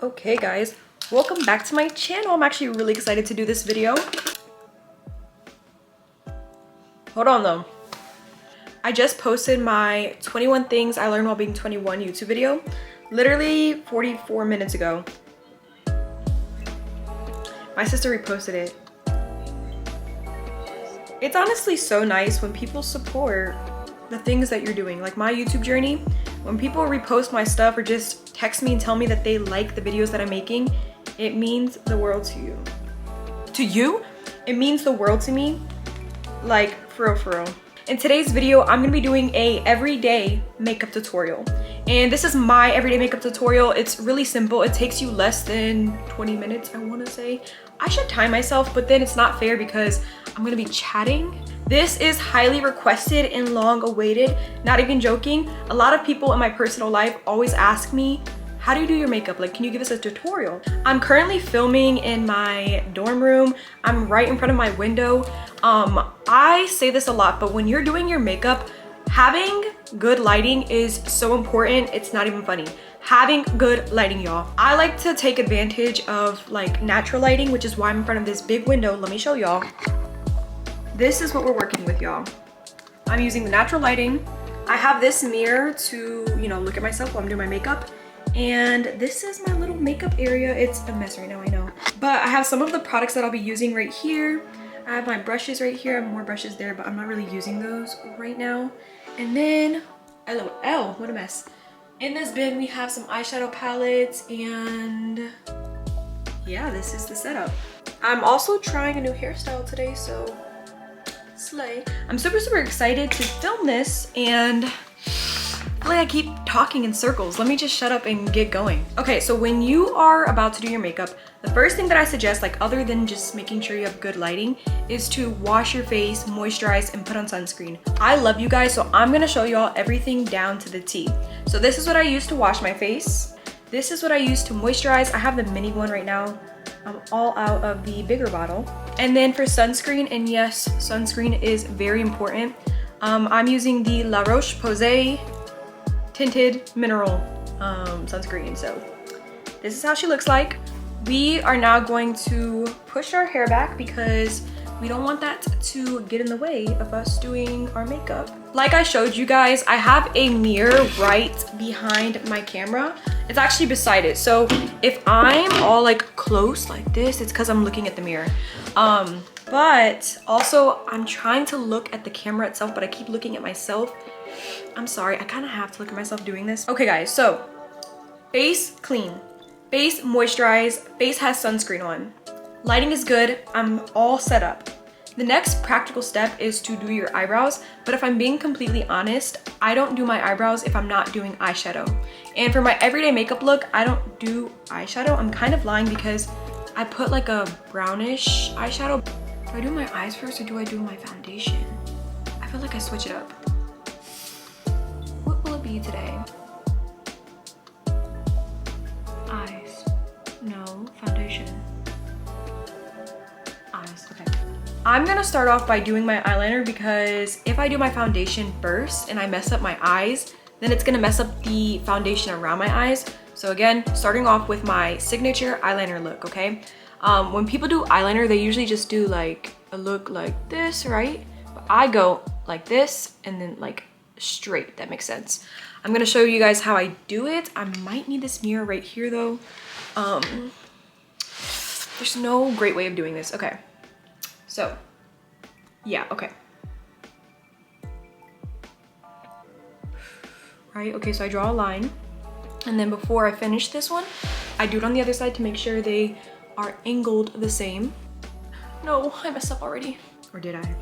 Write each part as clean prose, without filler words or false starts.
Okay guys, welcome back to my channel. I'm actually really excited to do this video. Hold on though. I just posted my 21 things I learned while being 21 YouTube video, literally 44 minutes ago. My sister reposted it. It's honestly so nice when people support the things that you're doing, like my YouTube journey. When people repost my stuff or just text me and tell me that they like the videos that I'm making, it means the world to you. To you? It means the world to me. Like, for real, for real. In today's video, I'm gonna be doing a everyday makeup tutorial. And this is my everyday makeup tutorial. It's really simple. It takes you less than 20 minutes, I wanna say. I should time myself, but then it's not fair because I'm gonna be chatting. This is highly requested and long awaited, not even joking. A lot of people in my personal life always ask me, how do you do your makeup? Like, can you give us a tutorial? I'm currently filming in my dorm room. I'm right in front of my window. I say this a lot, but when you're doing your makeup, having good lighting is so important. It's not even funny. Having good lighting, y'all. I like to take advantage of like natural lighting, which is why I'm in front of this big window. Let me show y'all. This is what we're working with, y'all. I'm using the natural lighting. I have this mirror to, you know, look at myself while I'm doing my makeup. And this is my little makeup area. It's a mess right now, I know. But I have some of the products that I'll be using right here. I have my brushes right here. I have more brushes there, but I'm not really using those right now. And then, LOL, what a mess. In this bin, we have some eyeshadow palettes and yeah, this is the setup. I'm also trying a new hairstyle today, so slay. I'm super excited to film this and I feel like I keep talking in circles. Let me just shut up and get going. Okay, so when you are about to do your makeup, the first thing that I suggest, like other than just making sure you have good lighting, is to wash your face, moisturize, and put on sunscreen. I love you guys, so I'm gonna show y'all everything down to the T. So this is what I use to wash my face. This is what I use to moisturize. I have the mini one right now. I'm all out of the bigger bottle. And then for sunscreen, and yes, sunscreen is very important. I'm using the La Roche-Posay tinted mineral sunscreen. So this is how she looks like. We are now going to push our hair back because we don't want that to get in the way of us doing our makeup. Like I showed you guys, I have a mirror right behind my camera. It's actually beside it. So if I'm all like close like this, it's because I'm looking at the mirror. But also I'm trying to look at the camera itself, but I keep looking at myself. I'm sorry, I kind of have to look at myself doing this. Okay guys, so face clean, face moisturize, face has sunscreen on. Lighting is good, I'm all set up. The next practical step is to do your eyebrows, but if I'm being completely honest, I don't do my eyebrows if I'm not doing eyeshadow. And for my everyday makeup look, I don't do eyeshadow. I'm kind of lying because I put like a brownish eyeshadow. Do I do my eyes first or do I do my foundation? I feel like I switch it up. What will it be today? Eyes. No, foundation. Eyes, okay. I'm gonna start off by doing my eyeliner because if I do my foundation first and I mess up my eyes, then it's gonna mess up the foundation around my eyes. So again, starting off with my signature eyeliner look, okay? When people do eyeliner, they usually just do like a look like this, right? But I go like this and then like straight, that makes sense. I'm gonna show you guys how I do it. I might need this mirror right here though. There's no great way of doing this. Okay, so yeah, okay. Right, okay, so I draw a line and then before I finish this one, I do it on the other side to make sure they are angled the same. No, I messed up already. Or did I?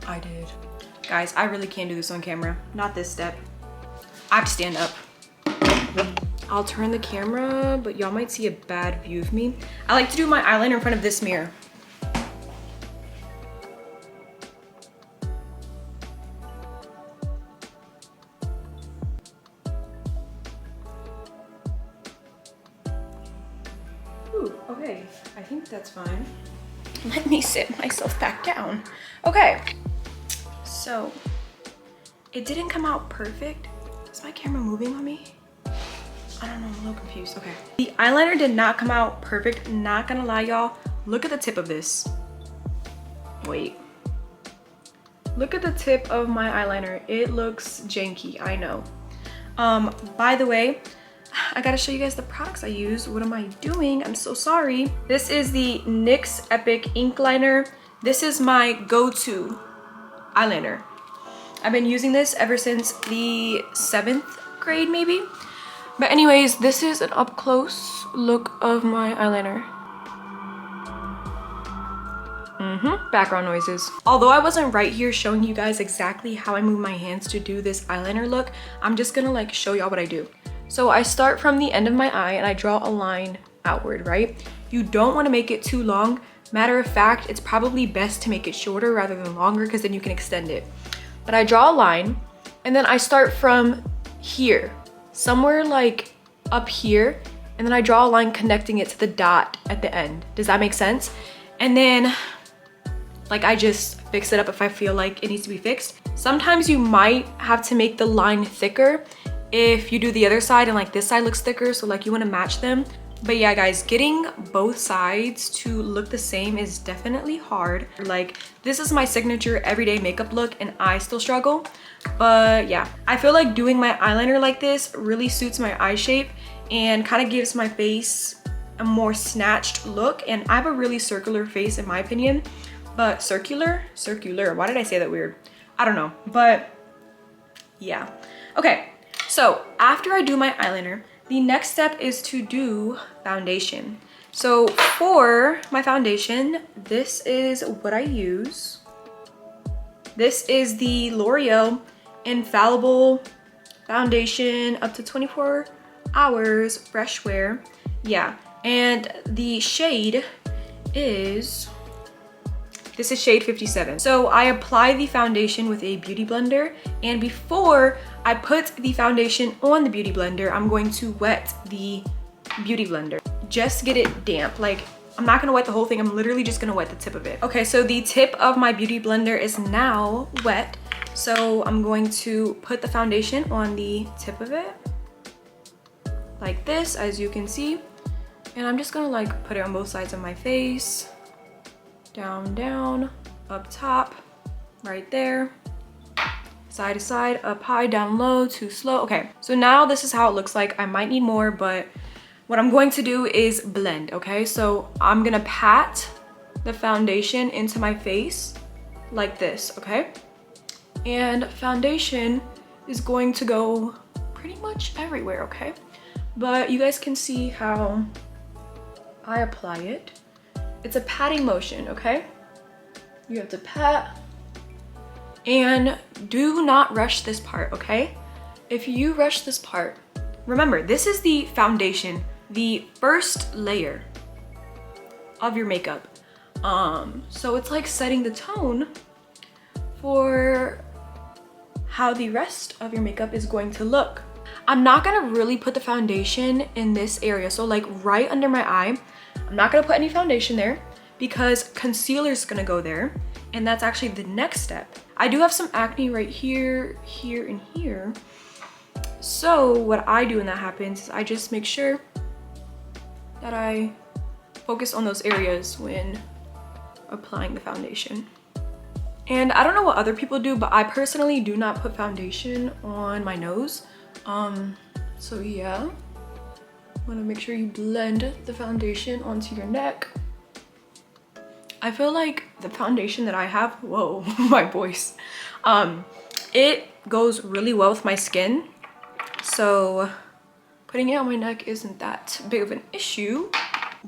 I did. Guys, I really can't do this on camera. Not this step. I have to stand up. I'll turn the camera, but y'all might see a bad view of me. I like to do my eyeliner in front of this mirror. Ooh, okay, I think that's fine. Let me sit myself back down. Okay, so it didn't come out perfect. Is my camera moving on me? I don't know, I'm a little confused. Okay. The eyeliner did not come out perfect. Not gonna lie, y'all. Look at the tip of this. Wait. Look at the tip of my eyeliner. It looks janky, I know. By the way, I gotta show you guys the products I use. What am I doing? I'm so sorry. This is the NYX Epic Ink Liner. This is my go-to eyeliner. I've been using this ever since the 7th grade, maybe. But anyways, this is an up-close look of my eyeliner. Background noises. Although I wasn't right here showing you guys exactly how I move my hands to do this eyeliner look, I'm just gonna like show y'all what I do. So I start from the end of my eye and I draw a line outward, right? You don't want to make it too long. Matter of fact, it's probably best to make it shorter rather than longer because then you can extend it. But I draw a line and then I start from here, somewhere like up here, and then I draw a line connecting it to the dot at the end. Does that make sense? And then like I just fix it up if I feel like it needs to be fixed. Sometimes you might have to make the line thicker if you do the other side and like this side looks thicker, so like you want to match them. But yeah guys, getting both sides to look the same is definitely hard. Like this is my signature everyday makeup look and I still struggle. But yeah, I feel like doing my eyeliner like this really suits my eye shape and kind of gives my face a more snatched look. And I have a really circular face in my opinion. But circular, why did I say that weird? I don't know, but yeah. Okay, so after I do my eyeliner, the next step is to do foundation. So for my foundation, this is what I use. This is the L'Oreal Infallible Foundation up to 24 hours fresh wear. Yeah, and the shade is, this is shade 57. So I apply the foundation with a beauty blender, and before I put the foundation on the beauty blender, I'm going to wet the beauty blender. Just get it damp. Like I'm not gonna wet the whole thing, I'm literally just gonna wet the tip of it. Okay, so the tip of my beauty blender is now wet. So I'm going to put the foundation on the tip of it, like this, as you can see. And I'm just gonna like put it on both sides of my face. Down, down, up top, right there, side to side, up high, down low, too slow. Okay, so now this is how it looks like. I might need more, but what I'm going to do is blend, okay? So I'm gonna pat the foundation into my face like this, okay? And foundation is going to go pretty much everywhere, okay? But you guys can see how I apply it. It's a patting motion, okay? You have to pat. And do not rush this part, okay? If you rush this part, remember, this is the foundation, the first layer of your makeup. So it's like setting the tone for how the rest of your makeup is going to look. I'm not gonna really put the foundation in this area. So like right under my eye, I'm not gonna put any foundation there because concealer is gonna go there. And that's actually the next step. I do have some acne right here, here, and here. So what I do when that happens is I just make sure that I focus on those areas when applying the foundation. And I don't know what other people do, but I personally do not put foundation on my nose. So yeah, wanna make sure you blend the foundation onto your neck. I feel like the foundation that I have, whoa, my voice. It goes really well with my skin. So putting it on my neck isn't that big of an issue.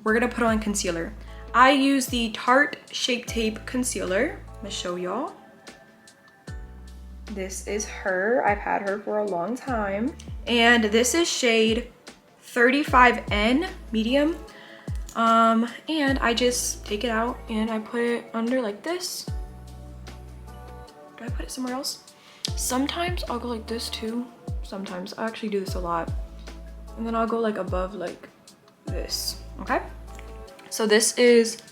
We're gonna put on concealer. I use the Tarte Shape Tape Concealer. I'm gonna show y'all. This is her. I've had her for a long time. And this is shade 35N, medium. And I just take it out and I put it under like this. Do I put it somewhere else? Sometimes I'll go like this too. Sometimes I actually do this a lot. And then I'll go like above like this, okay? So this is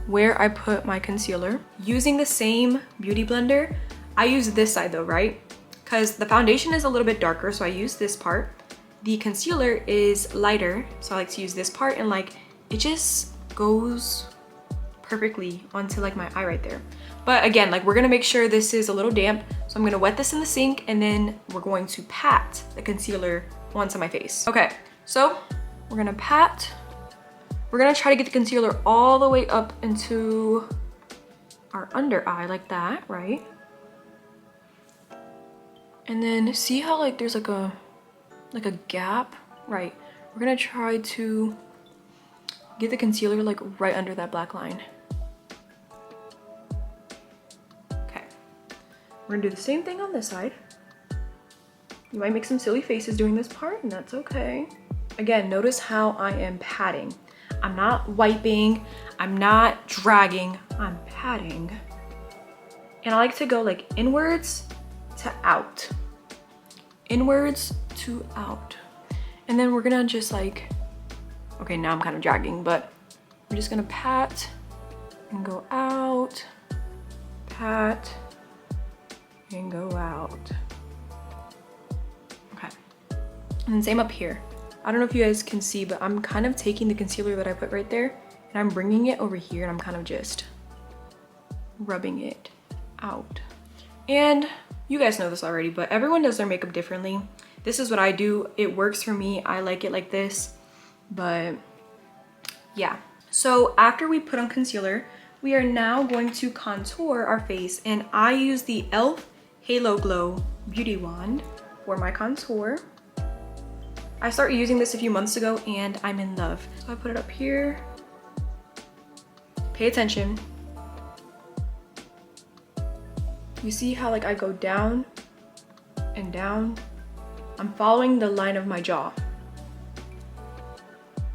where I put my concealer. Using the same beauty blender, I use this side though, right? because the foundation is a little bit darker, so I use this part. The concealer is lighter, so I like to use this part, and like it just goes perfectly onto like my eye right there. But again, like we're gonna make sure this is a little damp, so I'm gonna wet this in the sink, and then we're going to pat the concealer onto my face. Okay, so we're gonna pat. We're gonna try to get the concealer all the way up into our under eye like that, right? And then see how like there's like a gap, right? We're gonna try to get the concealer like right under that black line. Okay, we're gonna do the same thing on this side. You might make some silly faces doing this part, and that's okay. Again, notice how I am patting. I'm not wiping, I'm not dragging, I'm patting. And I like to go like inwards to out. Inwards to out. And then we're gonna just like, okay, now I'm kind of dragging, but we're just gonna pat and go out, pat and go out. Okay, and then same up here. I don't know if you guys can see, but I'm kind of taking the concealer that I put right there and I'm bringing it over here, and I'm kind of just rubbing it out. And you guys know this already, but everyone does their makeup differently. This is what I do. It works for me. I like it like this, but yeah. So after we put on concealer, we are now going to contour our face, and I use the e.l.f. Halo Glow Beauty Wand for my contour. I started using this a few months ago and I'm in love. So I put it up here. Pay attention. You see how like I go down and down? I'm following the line of my jaw.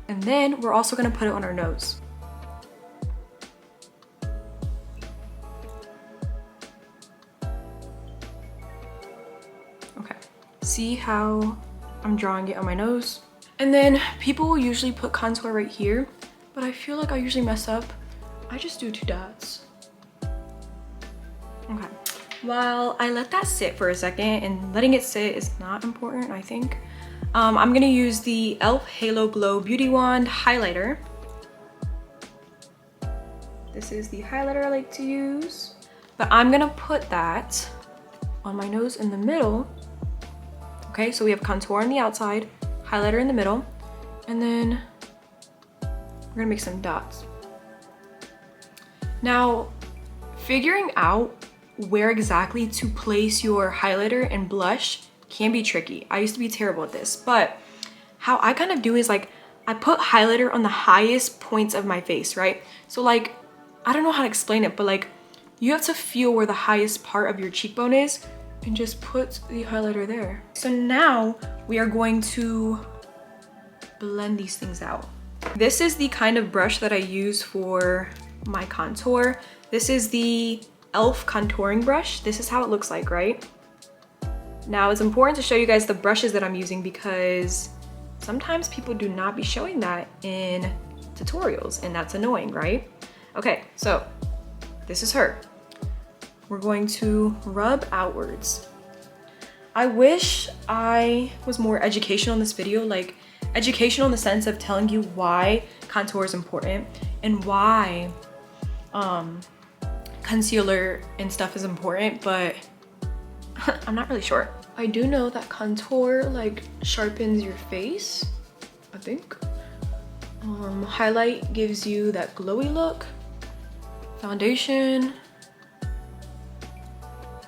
And then we're also gonna put it on our nose. Okay, see how I'm drawing it on my nose? And then people will usually put contour right here, but I feel like I usually mess up. I just do 2 dots. Okay, while I let that sit for a second, and letting it sit is not important, I think. I'm gonna use the e.l.f. Halo Glow Beauty Wand highlighter. This is the highlighter I like to use. But I'm gonna put that on my nose in the middle. Okay, so we have contour on the outside, highlighter in the middle, and then we're gonna make some dots. Now, figuring out where exactly to place your highlighter and blush can be tricky. I used to be terrible at this, but how I kind of do is like, I put highlighter on the highest points of my face, right? So like, I don't know how to explain it, but like, you have to feel where the highest part of your cheekbone is and just put the highlighter there. So now we are going to blend these things out. This is the kind of brush that I use for my contour. This is the e.l.f. contouring brush. This is how it looks like, right? Now it's important to show you guys the brushes that I'm using because sometimes people do not be showing that in tutorials, and that's annoying, right? Okay, so this is her. We're going to rub outwards. I wish I was more educational in this video, like educational in the sense of telling you why contour is important and why concealer and stuff is important, but I'm not really sure. I do know that contour like sharpens your face, I think. Highlight gives you that glowy look. Foundation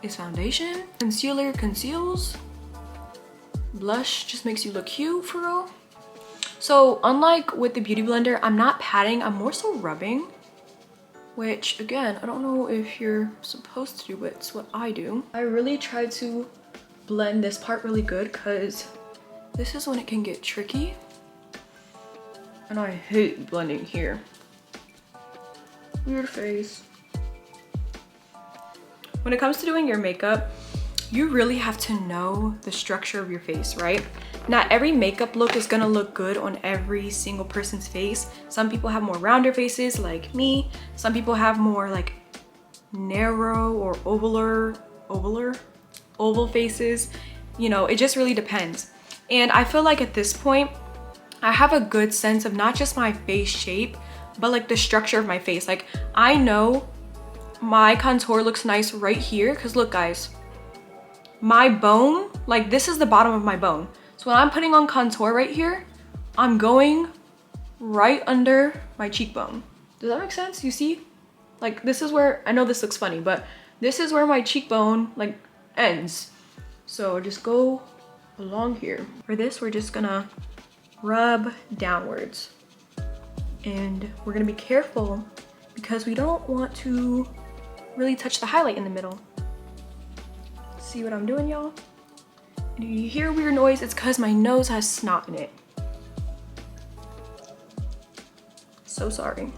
is foundation. Concealer conceals. Blush just makes you look cute for real. So unlike with the Beauty Blender, I'm not patting, I'm more so rubbing. Which again, I don't know if you're supposed to do, but it's what I do. I really try to blend this part really good because this is when it can get tricky. And I hate blending here. Weird face. When it comes to doing your makeup, you really have to know the structure of your face, right? Not every makeup look is gonna look good on every single person's face. Some people have more rounder faces like me. Some people have more like narrow or ovaler. oval faces, you know, it just really depends. And I feel like at this point, I have a good sense of not just my face shape, but like the structure of my face. Like I know my contour looks nice right here, because look guys, my bone, like this is the bottom of my bone. So when I'm putting on contour right here, I'm going right under my cheekbone. Does that make sense? You see? Like this is where, I know this looks funny, but this is where my cheekbone like ends. So just go along here. For this, we're just gonna rub downwards. And we're gonna be careful because we don't want to really touch the highlight in the middle. See what I'm doing, y'all? And if you hear a weird noise, it's because my nose has snot in it. So sorry.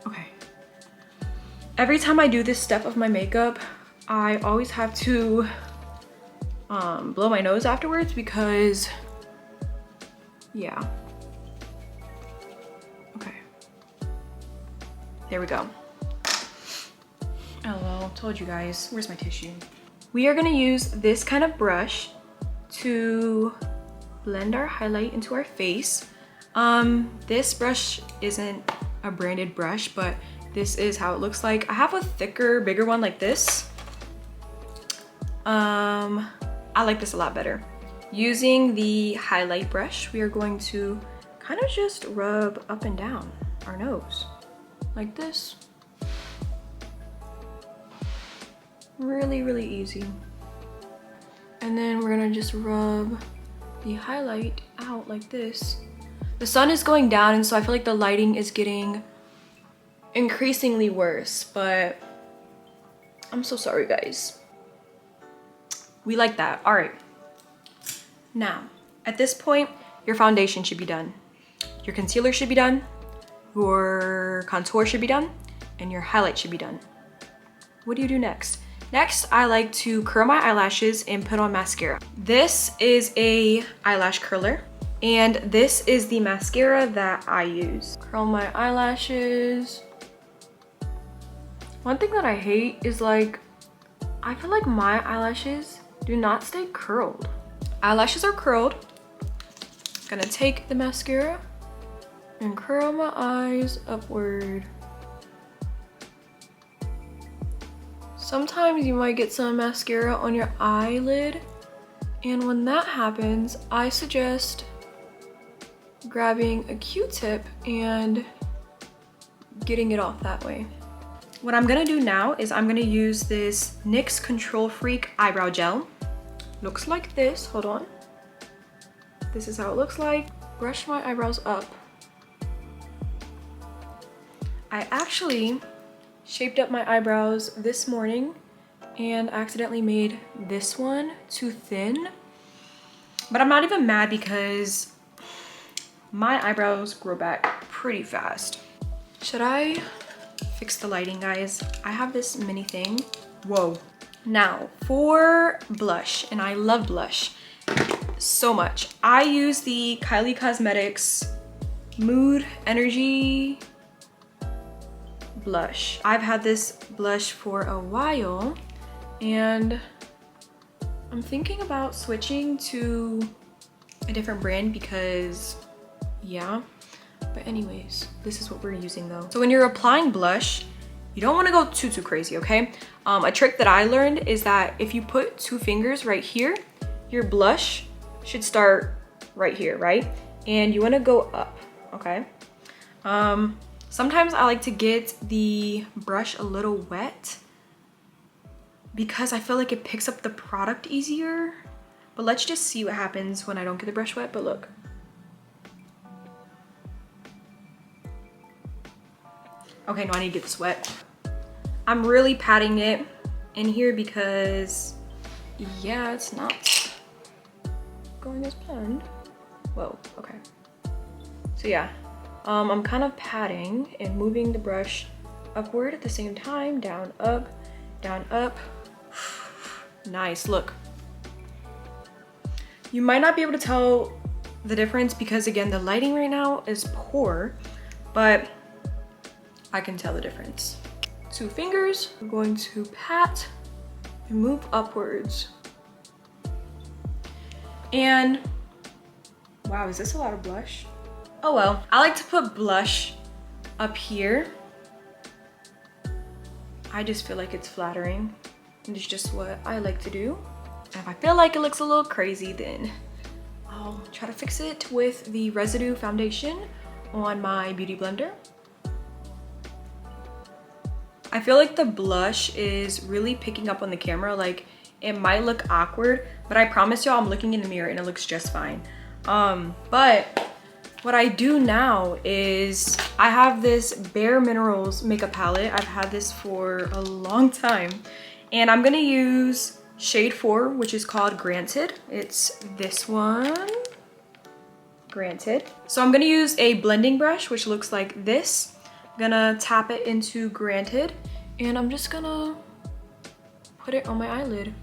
Okay. Every time I do this step of my makeup, I always have to blow my nose afterwards because, yeah. Okay. There we go. Oh well, told you guys. Where's my tissue? We are gonna use this kind of brush to blend our highlight into our face. This brush isn't a branded brush, but this is how it looks like. I have a thicker, bigger one like this. I like this a lot better. Using the highlight brush, we are going to kind of just rub up and down our nose like this. Really, really easy. And then we're gonna just rub the highlight out like this. The sun is going down, and so I feel like the lighting is getting increasingly worse, but I'm so sorry, guys. We like that. All right. Now, at this point, your foundation should be done. Your concealer should be done. Your contour should be done. And your highlight should be done. What do you do next? Next, I like to curl my eyelashes and put on mascara. This is a eyelash curler, and this is the mascara that I use. Curl my eyelashes. One thing that I hate is like, I feel like my eyelashes do not stay curled. Eyelashes are curled. Gonna take the mascara and curl my eyes upward. Sometimes you might get some mascara on your eyelid, and when that happens, I suggest grabbing a Q-tip and getting it off that way. What I'm gonna do now is I'm gonna use this NYX Control Freak eyebrow gel. Looks like this, hold on. This is how it looks like. Brush my eyebrows up. I actually shaped up my eyebrows this morning and accidentally made this one too thin. But I'm not even mad because my eyebrows grow back pretty fast. Should I fix the lighting, guys? I have this mini thing. Whoa. Now, for blush, and I love blush so much. I use the Kylie Cosmetics Mood Energy blush. I've had this blush for a while, and I'm thinking about switching to a different brand because, yeah. But anyways, this is what we're using though. So when you're applying blush, you don't want to go too crazy, okay? A trick that I learned is that if you put 2 fingers right here, your blush should start right here, right? And you want to go up, okay? Sometimes I like to get the brush a little wet because I feel like it picks up the product easier. But let's just see what happens when I don't get the brush wet. But look. Okay, no, I need to get this wet. I'm really patting it in here because, yeah, it's not going as planned. Whoa, okay. So yeah, I'm kind of patting and moving the brush upward at the same time, down, up, down, up. Nice, look. You might not be able to tell the difference because again, the lighting right now is poor, but I can tell the difference. 2 fingers, we're going to pat and move upwards. And wow, is this a lot of blush? Oh well, I like to put blush up here. I just feel like it's flattering, and it's just what I like to do. And if I feel like it looks a little crazy, then I'll try to fix it with the residue foundation on my beauty blender. I feel like the blush is really picking up on the camera. Like, it might look awkward, but I promise y'all I'm looking in the mirror and it looks just fine. But what I do now is I have this Bare Minerals makeup palette. I've had this for a long time, and I'm gonna use shade 4, which is called Granted. It's this one, Granted. So I'm gonna use a blending brush, which looks like this. I'm gonna tap it into Granted, and I'm just gonna put it on my eyelid.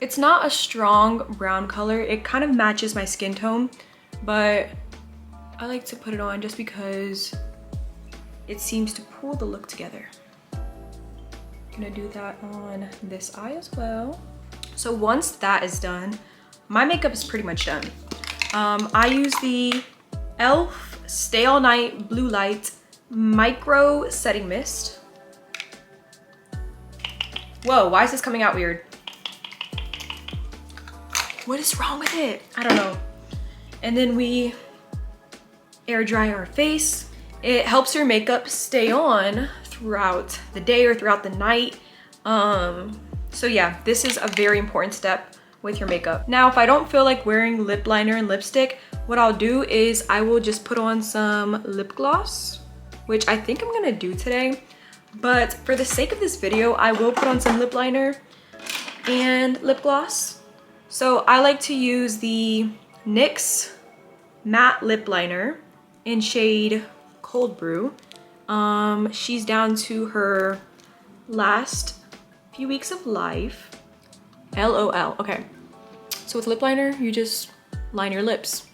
It's not a strong brown color. It kind of matches my skin tone, but I like to put it on just because it seems to pull the look together. Gonna do that on this eye as well. So once that is done, my makeup is pretty much done. I use the e.l.f. Stay All Night Blue Light Micro Setting Mist. Whoa, why is this coming out weird? What is wrong with it? I don't know. And then we air dry our face. It helps your makeup stay on throughout the day or throughout the night. So yeah, this is a very important step with your makeup. Now, if I don't feel like wearing lip liner and lipstick, what I'll do is I will just put on some lip gloss, which I think I'm gonna do today. But for the sake of this video, I will put on some lip liner and lip gloss. So I like to use the NYX matte lip liner in shade Cold Brew. She's down to her last few weeks of life. LOL. Okay, so with lip liner, you just line your lips.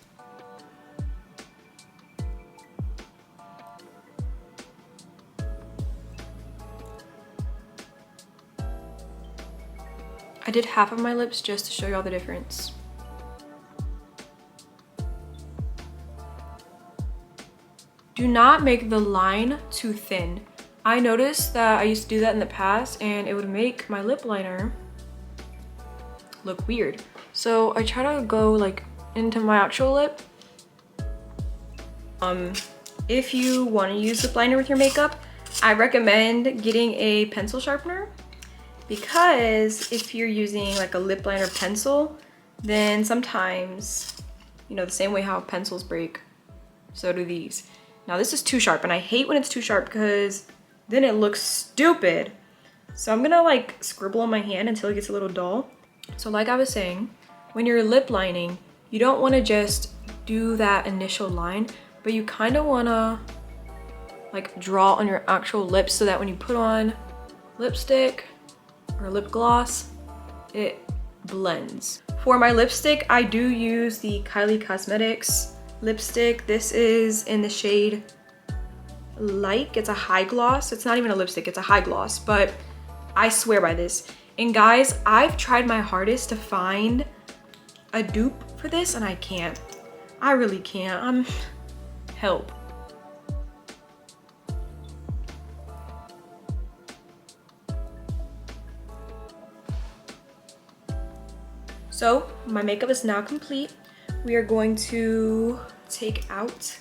I did half of my lips just to show y'all the difference. Do not make the line too thin. I noticed that I used to do that in the past and it would make my lip liner look weird. So I try to go like into my actual lip. If you want to use lip liner with your makeup, I recommend getting a pencil sharpener, because if you're using like a lip liner pencil, then sometimes, you know, the same way how pencils break, so do these. Now this is too sharp, and I hate when it's too sharp because then it looks stupid. So I'm gonna like scribble on my hand until it gets a little dull. So like I was saying, when you're lip lining, you don't wanna just do that initial line, but you kinda wanna like draw on your actual lips so that when you put on lipstick or lip gloss, it blends. For my lipstick, I do use the Kylie Cosmetics lipstick. This is in the shade Like. It's a high gloss. It's not even a lipstick, it's a high gloss, but I swear by this. And guys, I've tried my hardest to find a dupe for this and I can't. I really can't. Help. So my makeup is now complete. We are going to take out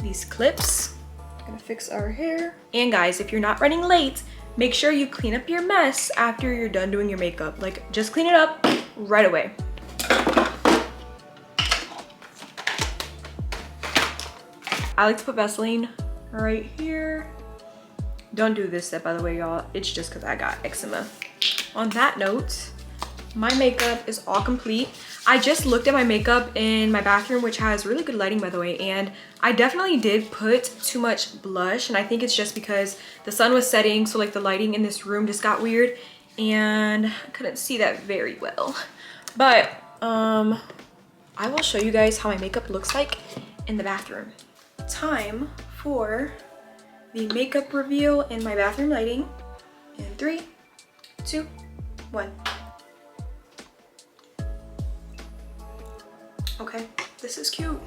these clips. I'm gonna fix our hair. And guys, if you're not running late, make sure you clean up your mess after you're done doing your makeup. Like, just clean it up right away. I like to put Vaseline right here. Don't do this step, by the way, y'all. It's just because I got eczema. On that note, my makeup is all complete. I just looked at my makeup in my bathroom, which has really good lighting, by the way, and I definitely did put too much blush, and I think it's just because the sun was setting, so like the lighting in this room just got weird and I couldn't see that very well. But I will show you guys how my makeup looks like in the bathroom. Time for the makeup reveal in my bathroom lighting in 3, 2, One. Okay, this is cute.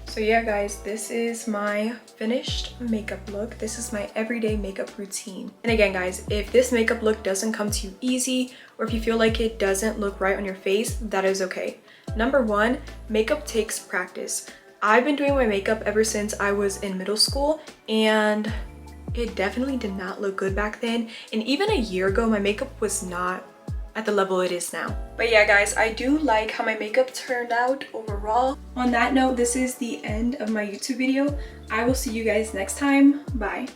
So yeah guys, this is my finished makeup look. This is my everyday makeup routine. And again guys, if this makeup look doesn't come to you easy, or if you feel like it doesn't look right on your face, that is okay. Number one, makeup takes practice. I've been doing my makeup ever since I was in middle school, and it definitely did not look good back then. And even a year ago, my makeup was not at the level it is now. But yeah guys, I do like how my makeup turned out overall. On that note, this is the end of my YouTube video. I will see you guys next time. Bye.